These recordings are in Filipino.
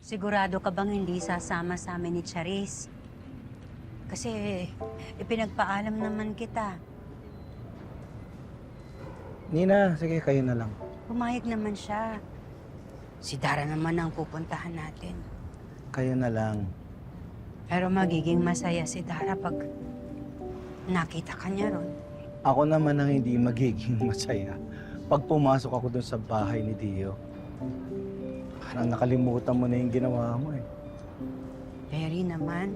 Sigurado ka bang hindi sasama sa amin ni Charis? Kasi ipinagpaalam naman kita. Nina, sige kayo na lang. Pumayag naman siya. Si Dara naman ang pupuntahan natin. Kayo na lang. Pero magiging masaya si Dara pag nakita ka niya ron. Ako naman ang hindi magiging masaya pag pumasok ako dun sa bahay ni Dio. Parang nakalimutan mo na yung ginawa mo eh. Very naman.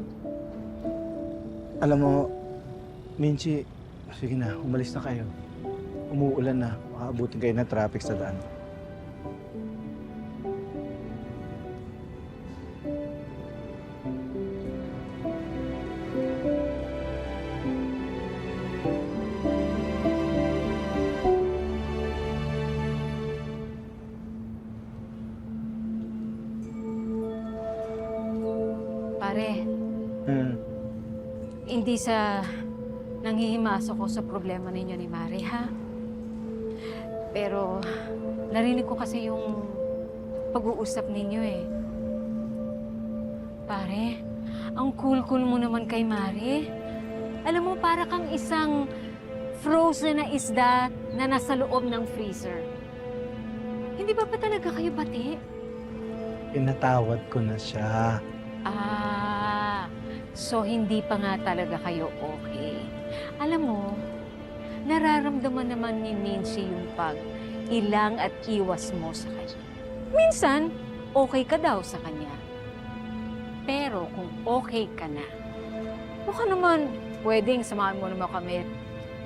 Alam mo, Minchi, sige na, umalis na kayo. Umuulan na, makaabutin kayo ng traffic sa daan. Pare, Hmm. hindi sa nanghihimasok ko sa problema ninyo ni Mare, ha? Pero narinig ko kasi yung pag-uusap ninyo eh. Pare, ang cool-cool mo naman kay Mare. Alam mo, para kang isang frozen na isda na nasa loob ng freezer. Hindi ba talaga kayo bati? Pinatawad ko na siya. So hindi pa nga talaga kayo okay. Alam mo, nararamdaman naman ni Mincy yung pag-ilang at iwas mo sa kanya. Minsan, okay ka daw sa kanya. Pero kung okay ka na, baka naman pwedeng samahan mo naman kami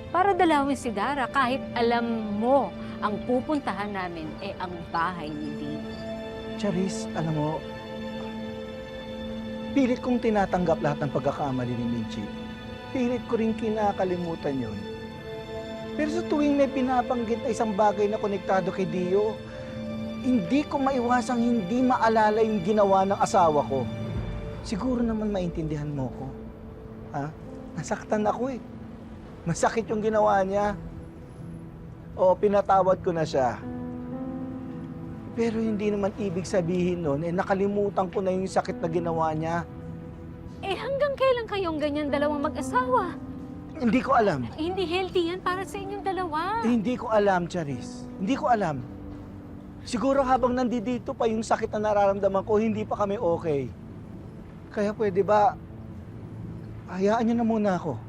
para dalawin si Dara kahit alam mo ang pupuntahan namin ang bahay ni Dino. Charis, alam mo, pilit kong tinatanggap lahat ng pagkakamali ni Minchi. Pilit ko rin kinakalimutan yun. Pero sa tuwing may pinabanggit na isang bagay na konektado kay Dio, hindi ko maiwasang hindi maalala yung ginawa ng asawa ko. Siguro naman maintindihan mo ko. Ha? Nasaktan ako eh. Masakit yung ginawa niya. O, pinatawad ko na siya. Pero hindi naman ibig sabihin nun, nakalimutan ko na yung sakit na ginawa niya. Hanggang kailan kayong ganyan dalawang mag-asawa? Hindi ko alam. Hindi healthy yan para sa inyong dalawa. Hindi ko alam, Charis. Hindi ko alam. Siguro habang nandito pa yung sakit na nararamdaman ko, hindi pa kami okay. Kaya pwede ba, hayaan niyo na muna ako.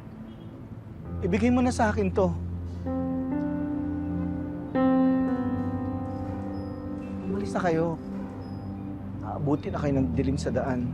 Ibigay mo na sa akin to. Umalis na kayo. Aabuti na kayo ng dilim sa daan.